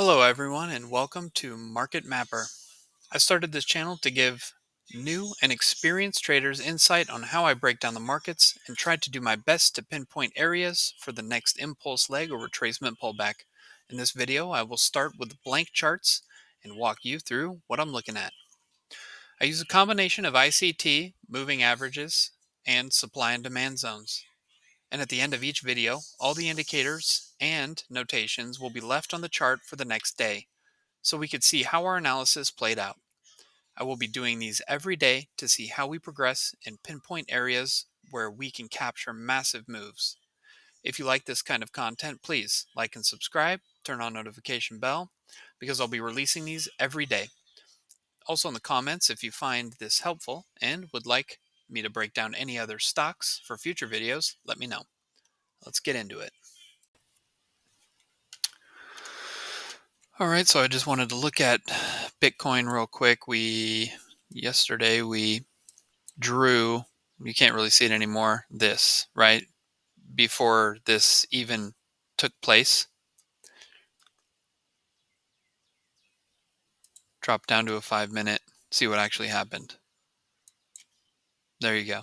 Hello, everyone, and welcome to Market Mapper. I started this channel to give new and experienced traders insight on how I break down the markets and try to do my best to pinpoint areas for the next impulse leg or retracement pullback. In this video, I will start with blank charts and walk you through what I'm looking at. I use a combination of ICT, moving averages, and supply and demand zones. And at the end of each video, all the indicators and notations will be left on the chart for the next day, so we could see how our analysis played out. I will be doing these every day to see how we progress and pinpoint areas where we can capture massive moves. If you like this kind of content, please like and subscribe, turn on notification bell, because I'll be releasing these every day. Also in the comments, if you find this helpful and would like me to break down any other stocks for future videos, let me know. Let's get into it. All right, so I just wanted to look at Bitcoin real quick. Yesterday we drew, you can't really see it anymore, this, right? Before this even took place. Drop down to a 5-minute, see what actually happened. There you go.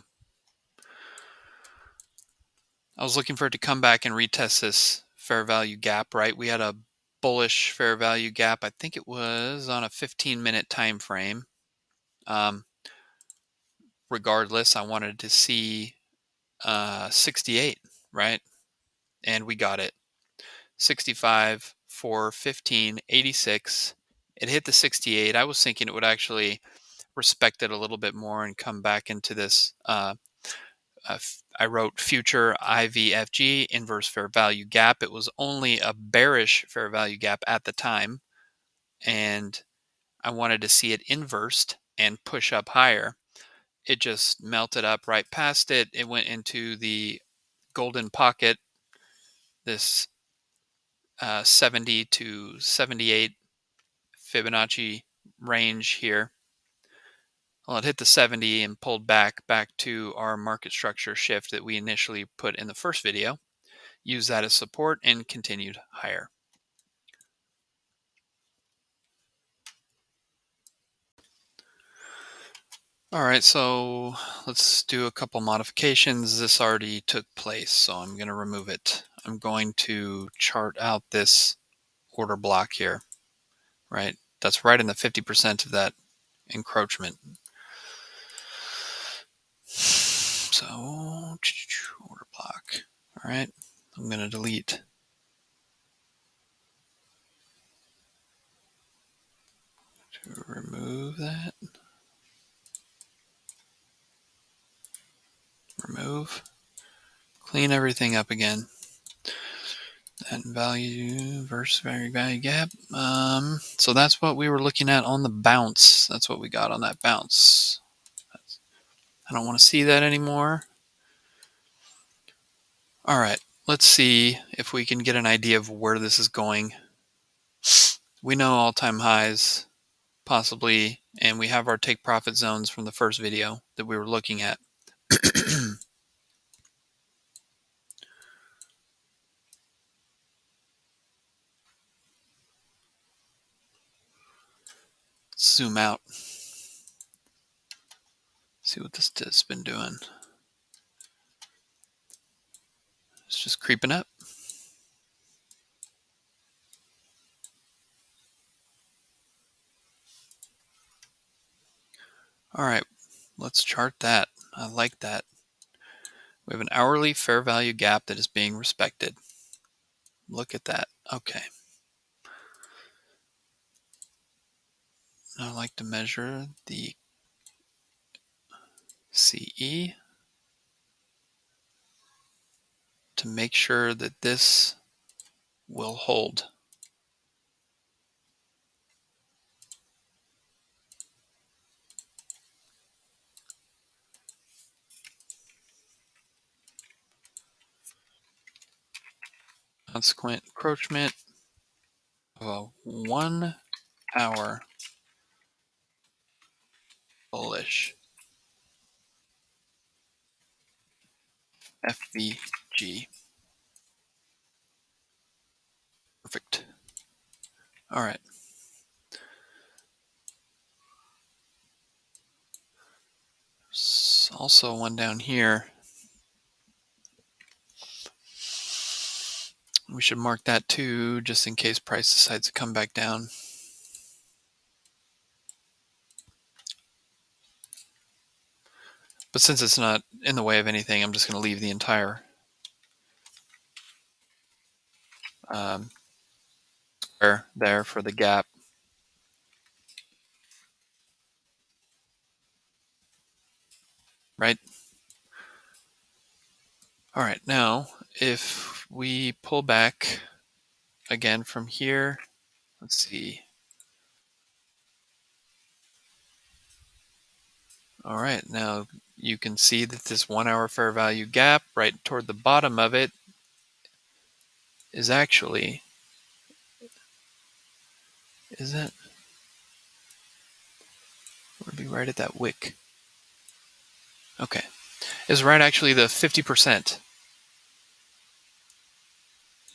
I was looking for it to come back and retest this fair value gap, right? We had a bullish fair value gap. I think it was on a 15-minute time frame. Regardless, I wanted to see 68, right? And we got it. 65 for 15, 86. It hit the 68. I was thinking it would actually respect it a little bit more and come back into this. I wrote future IVFG, inverse fair value gap. It was only a bearish fair value gap at the time, and I wanted to see it inversed and push up higher. It just melted up right past it. It went into the golden pocket, this 70 to 78 Fibonacci range here. Well, it hit the 70 and pulled back to our market structure shift that we initially put in the first video. Use that as support and continued higher. All right, so let's do a couple modifications. This already took place, so I'm going to remove it. I'm going to chart out this order block here, right? That's right in the 50% of that encroachment. So, order block. All right, I'm going to delete. To remove that. Remove. Clean everything up again. That value versus value gap. So that's what we were looking at on the bounce. That's what we got on that bounce. I don't want to see that anymore. All right, let's see if we can get an idea of where this is going. We know all-time highs, possibly, and we have our take profit zones from the first video that we were looking at. Zoom out. See what this has been doing. It's just creeping up. All right, let's chart that. I like that. We have an hourly fair value gap that is being respected. Look at that. Okay. I like to measure the CE to make sure that this will hold. Consequent encroachment of a 1 hour bullish FVG. Perfect. All right. Also one down here. We should mark that too, just in case price decides to come back down. But since it's not in the way of anything, I'm just going to leave the entire square there for the gap. Right? All right, now if we pull back again from here, let's see. All right, now you can see that this 1 hour fair value gap right toward the bottom of it is actually, is it? Would be right at that wick. Okay, is right actually the 50%.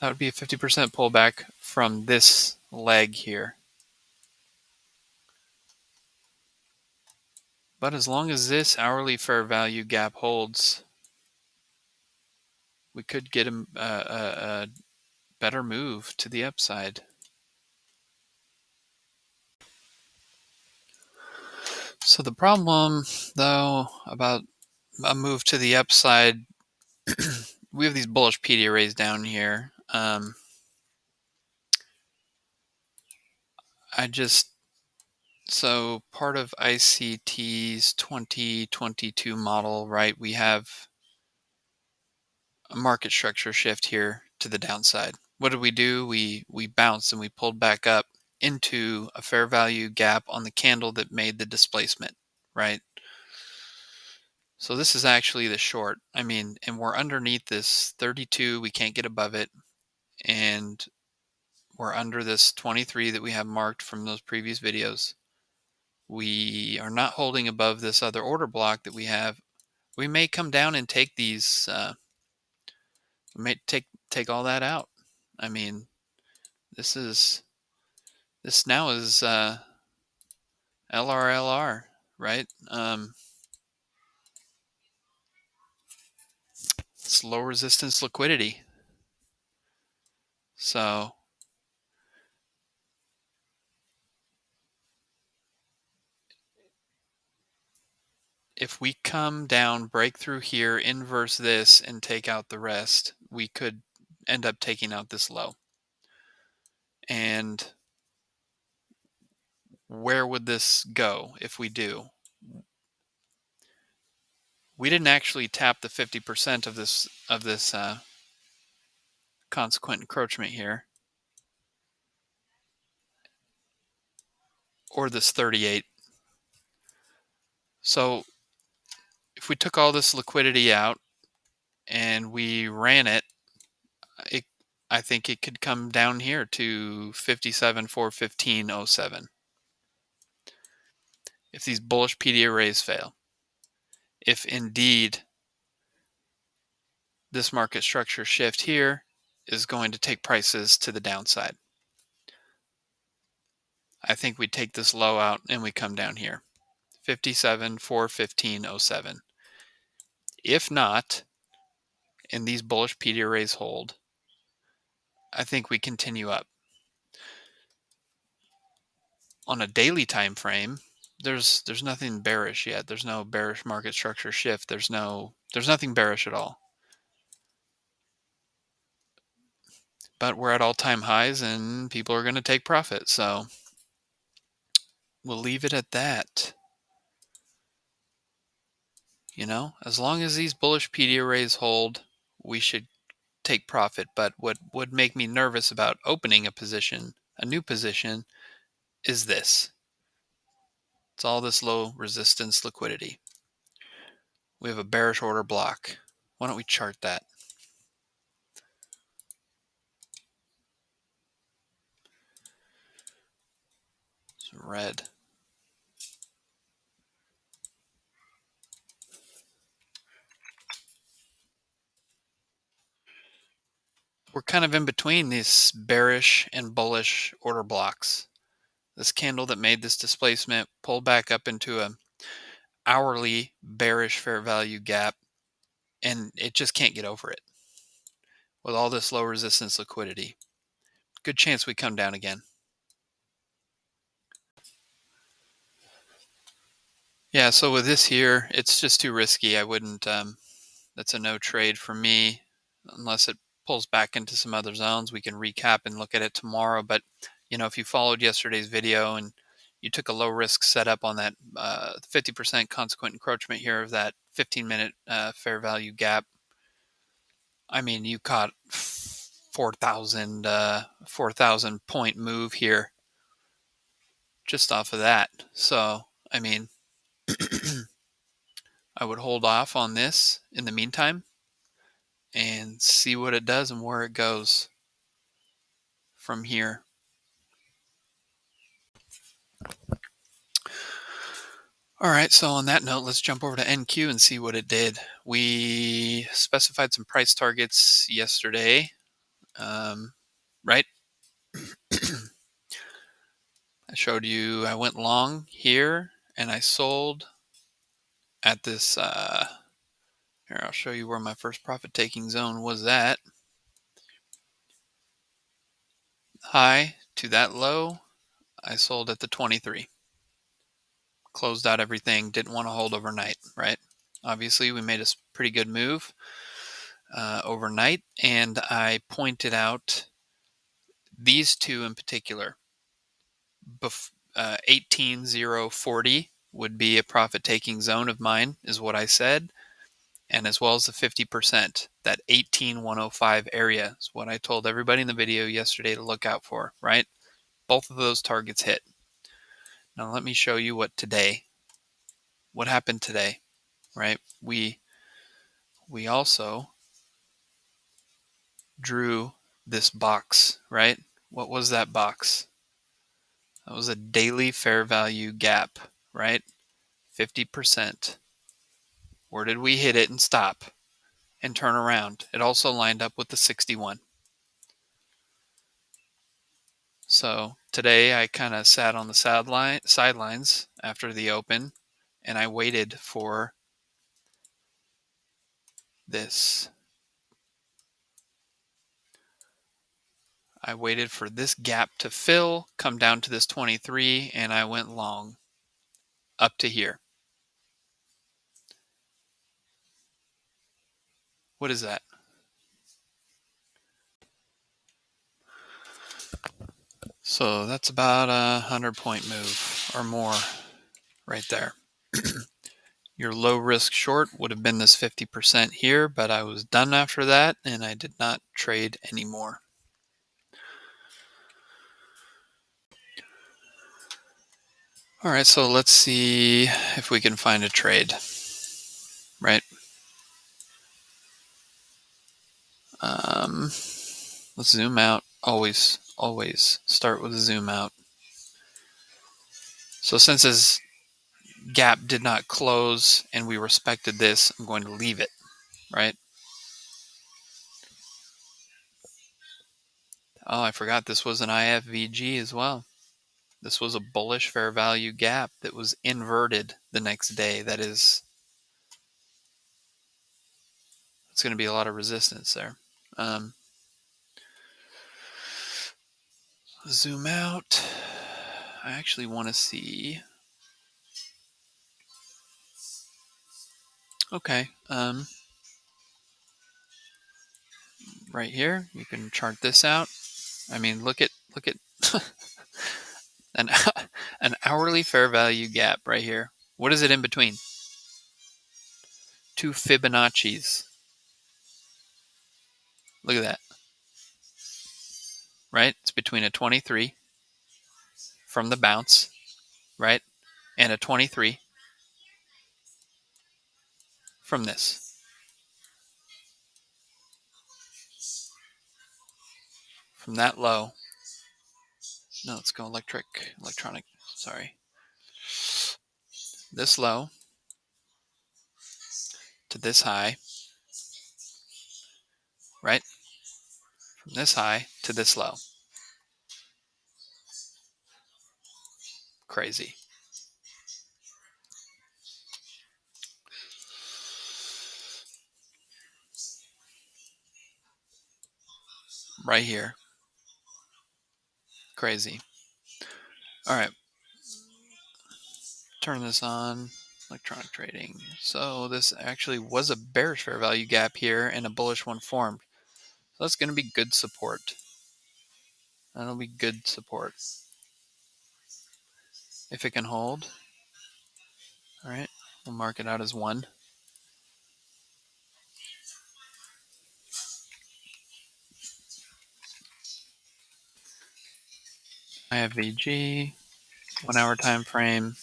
That would be a 50% pullback from this leg here. But as long as this hourly fair value gap holds, we could get a better move to the upside. So the problem, though, about a move to the upside, we have these bullish PD arrays down here. So part of ICT's 2022 model, right, we have a market structure shift here to the downside. What did we do? We bounced and we pulled back up into a fair value gap on the candle that made the displacement, right? So this is actually the short. I mean, and we're underneath this 32. We can't get above it. And we're under this 23 that we have marked from those previous videos. We are not holding above this other order block that we have. We may come down and take these, we may take all that out. I mean, this now is LRLR, right? It's low resistance liquidity. So if we come down, break through here, inverse this, and take out the rest, we could end up taking out this low. And where would this go if we do? We didn't actually tap the 50% of this consequent encroachment here, or this 38. So if we took all this liquidity out and we ran it, I think it could come down here to 57,415.07 if these bullish PD arrays fail. If indeed this market structure shift here is going to take prices to the downside, I think we take this low out and we come down here, 57,415.07. If not, and these bullish PD arrays hold, I think we continue up. On a daily time frame, there's nothing bearish yet. There's no bearish market structure shift. There's nothing bearish at all. But we're at all-time highs and people are going to take profit. So we'll leave it at that. You know, as long as these bullish PD arrays hold, we should take profit. But what would make me nervous about opening a position, a new position, is this. It's all this low resistance liquidity. We have a bearish order block. Why don't we chart that? It's red. we're kind of in between these bearish and bullish order blocks. This candle that made this displacement pulled back up into a hourly bearish fair value gap, and it just can't get over it. With all this low resistance liquidity, good chance we come down again. Yeah, so with this here, it's just too risky. I wouldn't, that's a no trade for me unless it pulls back into some other zones. We can recap and look at it tomorrow. But, if you followed yesterday's video and you took a low risk setup on that 50% consequent encroachment here of that 15-minute fair value gap, I mean, you caught 4,000 point move here just off of that. So, I mean, I would hold off on this in the meantime and see what it does and where it goes from here. All right, so on that note, let's jump over to NQ and see what it did. We specified some price targets yesterday, right? I showed you I went long here and I sold at this, here, I'll show you where my first profit taking zone was at. High to that low, I sold at the 23. Closed out everything, didn't want to hold overnight, right? Obviously, we made a pretty good move overnight, and I pointed out these two in particular. 18,040 would be a profit-taking zone of mine, is what I said, and as well as the 50%. That 18,105 area is what I told everybody in the video yesterday to look out for, right? Both of those targets hit. Now let me show you what happened today, right? We also drew this box, right? What was that box? That was a daily fair value gap, right? 50%. Where did we hit it and stop and turn around? It also lined up with the 61. So today I kind of sat on the sidelines after the open, and I waited for this. I waited for this gap to fill, come down to this 23, and I went long up to here. What is that? So that's about a 100-point move or more right there. Your low risk short would have been this 50% here, but I was done after that and I did not trade anymore. All right, so let's see if we can find a trade, right? Let's zoom out. Always start with a zoom out. So since this gap did not close and we respected this, I'm going to leave it, right? Oh, I forgot this was an IFVG as well. This was a bullish fair value gap that was inverted the next day. It's going to be a lot of resistance there. Zoom out. I actually want to see. Okay. Right here, you can chart this out. I mean, look at an an hourly fair value gap right here. What is it in between? Two Fibonacci's. Look at that. Right? It's between a 23 from the bounce, right? And a 23 from this. From that low. No, let's go electronic. Sorry. This low to this high, right? from this high to this low. Crazy. Right here. Crazy. All right. Turn this on. Electronic trading. So this actually was a bearish fair value gap here and a bullish one formed. So that's going to be good support. That'll be good support. If it can hold. All right. We'll mark it out as 1. I have VG. 1 hour time frame.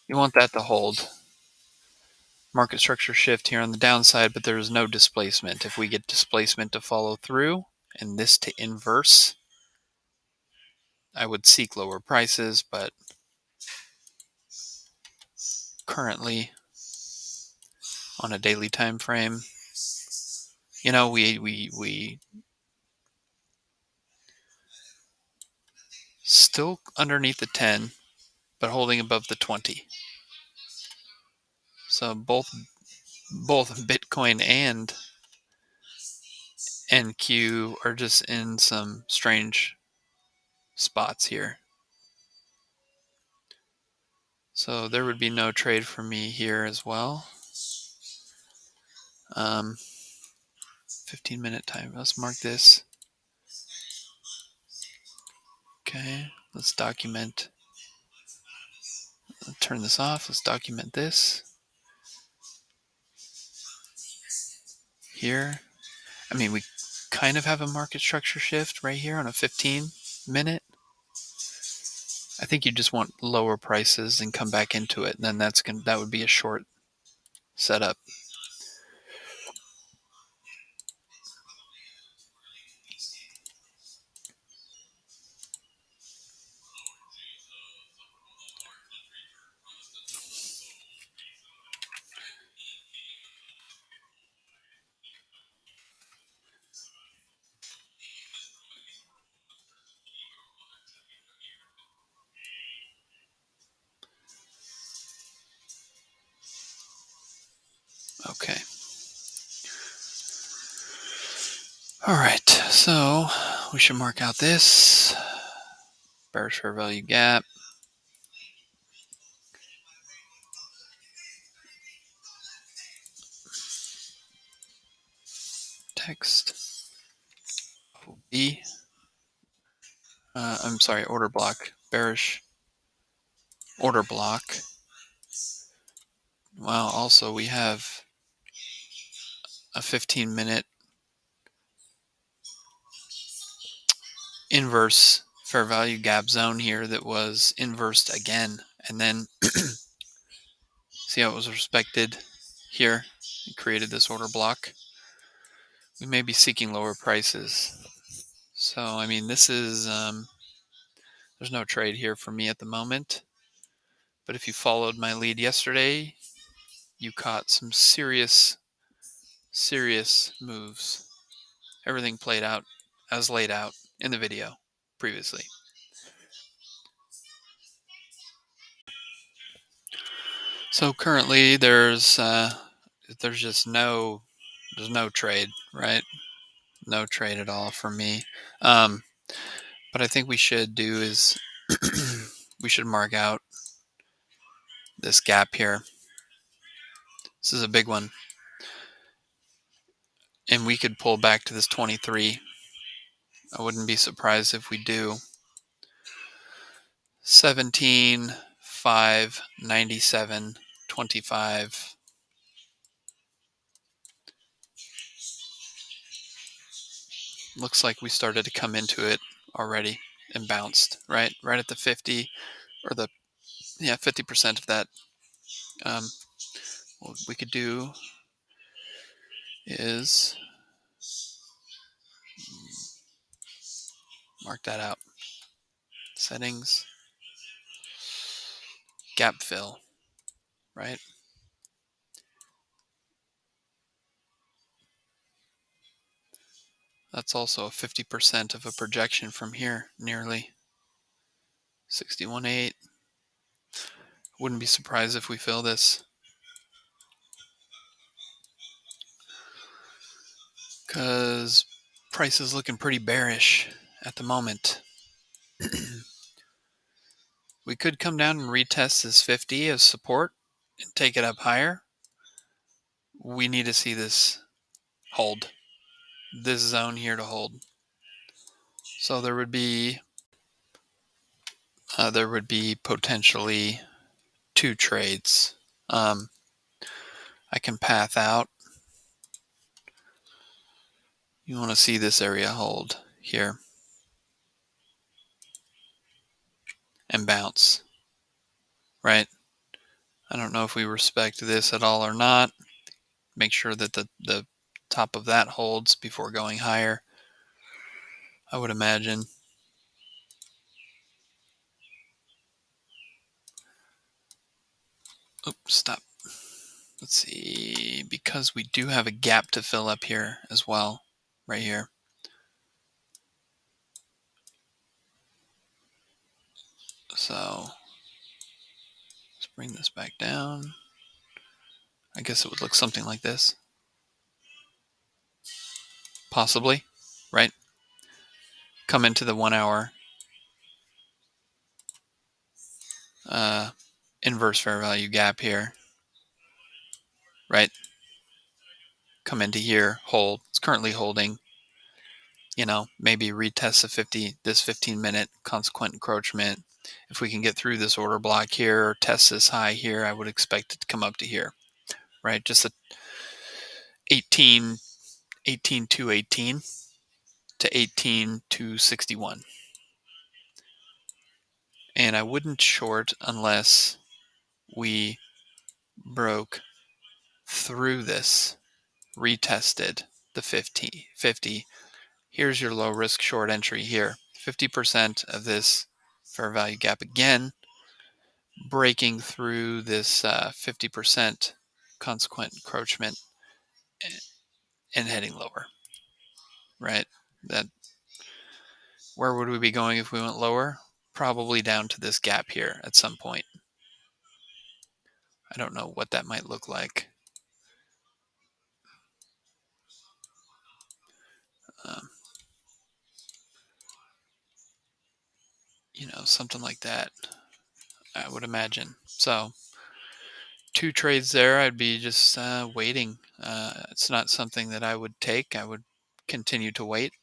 You want that to hold. Market structure shift here on the downside, but there is no displacement. If we get displacement to follow through and this to inverse, I would seek lower prices, but currently on a daily time frame, you know, we still underneath the 10, but holding above the 20. So both Bitcoin and NQ are just in some strange spots here. So there would be no trade for me here as well. 15-minute time. Let's mark this. Okay, let's document. Let's turn this off. Let's document this. Here. I mean, we kind of have a market structure shift right here on a 15-minute. I think you just want lower prices and come back into it. And then that would be a short setup. Okay. All right. So we should mark out this bearish fair value gap. Text. B. I'm sorry, order block. Bearish order block. Well, also we have a 15-minute inverse fair value gap zone here that was inversed again. And then see how it was respected here? It created this order block. We may be seeking lower prices. So, I mean, this is, there's no trade here for me at the moment. But if you followed my lead yesterday, you caught some serious moves. Everything played out as laid out in the video previously. So currently there's just there's no trade, right? No trade at all for me. But I think we should do is we should mark out this gap here. This is a big one. And we could pull back to this 23. I wouldn't be surprised if we do. 17, 5, 97, 25. Looks like we started to come into it already and bounced, right? Right at the 50 or 50% of that. What we could do is mark that out. Settings, gap fill, right? That's also a 50% of a projection from here, nearly 61.8. Wouldn't be surprised if we fill this, because price is looking pretty bearish at the moment. We could come down and retest this 50 as support and take it up higher. We need to see this hold, this zone here to hold. So there would be potentially 2 trades. I can path out. You want to see this area hold here and bounce, right? I don't know if we respect this at all or not. Make sure that the top of that holds before going higher, I would imagine. Oops, stop. Let's see, because we do have a gap to fill up here as well, right here. So let's bring this back down. I guess it would look something like this. Possibly, right? Come into the 1 hour inverse fair value gap here, right? Come into here, hold. It's currently holding. Maybe retest this 15-minute consequent encroachment. If we can get through this order block here or test this high here, I would expect it to come up to here, right? Just a 18 to 18 to 61. And I wouldn't short unless we broke through this, retested the 50. Here's your low risk short entry here. 50% of this fair value gap again, breaking through this 50% consequent encroachment and heading lower, right? Where would we be going if we went lower? Probably down to this gap here at some point. I don't know what that might look like. Um, something like that, I would imagine. So 2 trades there, I'd be just waiting. It's not something that I would take. I would continue to wait.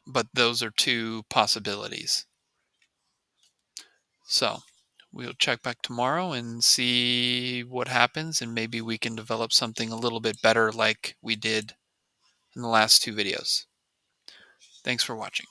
But those are 2 possibilities. So we'll check back tomorrow and see what happens, and maybe we can develop something a little bit better like we did in the last 2 videos. Thanks for watching.